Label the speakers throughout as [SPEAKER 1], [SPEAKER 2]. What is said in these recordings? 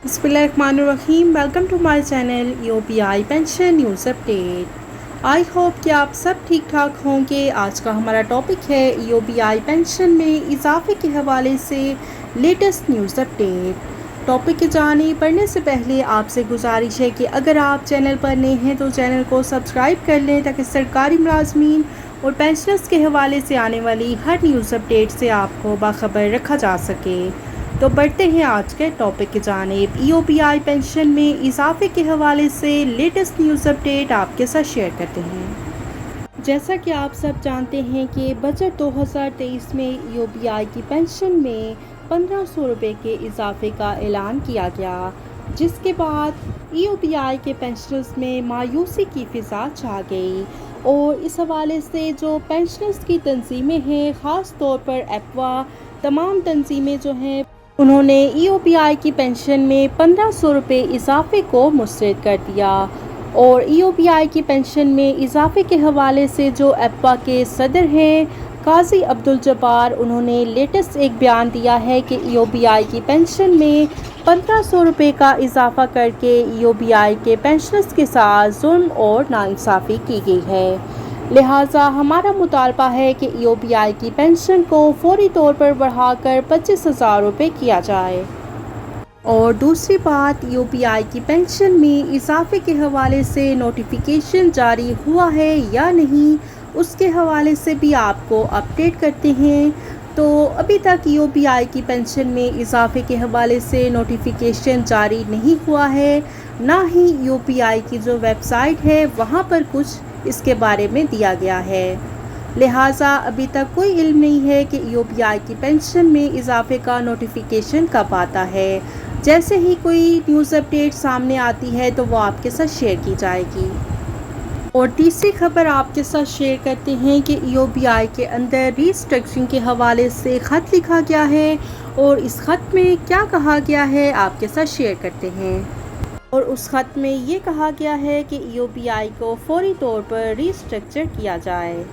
[SPEAKER 1] बिस्मिल्लाहिर्रहमानिर्रहीम। Welcome to my channel EOPI pension news update. I hope कि आप सब ठीक ठाक होंगे। आज का हमारा टॉपिक है EOPI पेंशन में इजाफे के हवाले से लेटेस्ट न्यूज़ अपडेट। टॉपिक की जाने पढ़ने से पहले आपसे गुजारिश है कि अगर आप चैनल पर नए हैं तो चैनल को सब्सक्राइब कर लें ताकि सरकारी मुलाजमीन और पेंशनर्स के हवाले से आने वाली हर न्यूज़ अपडेट से आपको बाखबर रखा जा सके। तो बढ़ते हैं आज के टॉपिक की जानिब। EOPI पेंशन में इजाफे के हवाले से लेटेस्ट न्यूज़ अपडेट आपके साथ शेयर करते हैं। जैसा कि आप सब जानते हैं कि बजट 2023 में EOPI की पेंशन में 1500 रुपये के इजाफे का ऐलान किया गया, जिसके बाद EOPI के पेंशनर्स में मायूसी की फ़िज़ा छा गई। और इस हवाले से जो पेंशनर्स की तंजीमें हैं, ख़ास तौर पर एप्वा, तमाम तंजीमें जो हैं, उन्होंने EOPI की पेंशन में 1500 रुपये इजाफे को मुस्तरद कर दिया। और EOPI की पेंशन में इजाफे के हवाले से जो एप्वा के सदर हैं काजी अब्दुल जब्बार, उन्होंने लेटेस्ट एक बयान दिया है कि EOPI की पेंशन में 1500 रुपये का इजाफा करके EOPI के पेंशनर्स के साथ जुल्म और नाइंसाफ़ी की गई है। लिहाजा हमारा मुतालबा है कि EOPI की पेंशन को फौरी तौर पर बढ़ाकर 25,000 रुपये किया जाए। और दूसरी बात, EOPI की पेंशन में इजाफे के हवाले से नोटिफिकेशन जारी हुआ है या नहीं, उसके हवाले से भी आपको अपडेट करते हैं। तो अभी तक EOPI की पेंशन में इजाफे के हवाले से नोटिफिकेशन जारी नहीं हुआ है, ना ही EOPI की जो वेबसाइट है वहाँ पर कुछ इसके बारे में दिया गया है। लिहाजा अभी तक कोई इल्म नहीं है कि EOPI की पेंशन में इजाफे का नोटिफिकेशन कब आता है। जैसे ही कोई न्यूज़ अपडेट सामने आती है तो वो आपके साथ शेयर की जाएगी। और तीसरी खबर आपके साथ शेयर करते हैं कि EOPI के अंदर रीस्ट्रक्चरिंग के हवाले से ख़त लिखा गया है, और इस ख़त में क्या कहा गया है आपके साथ शेयर करते हैं। और उस ख़त में ये कहा गया है कि EOPI को फौरी तौर पर रीस्ट्रक्चर किया जाए।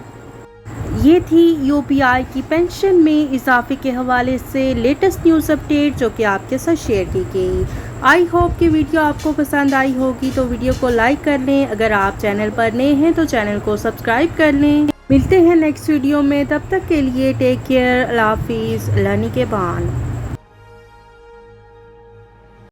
[SPEAKER 1] ये थी EOPI की पेंशन में इजाफे के हवाले से लेटेस्ट न्यूज़ अपडेट जो कि आपके साथ शेयर की गई। आई होप कि वीडियो आपको पसंद आई होगी, तो वीडियो को लाइक कर लें। अगर आप चैनल पर नए हैं तो चैनल को सब्सक्राइब कर लें। मिलते हैं नेक्स्ट वीडियो में, तब तक के लिए टेक केयर, अल्लाह हाफिज़, अल्लाह निगहबान।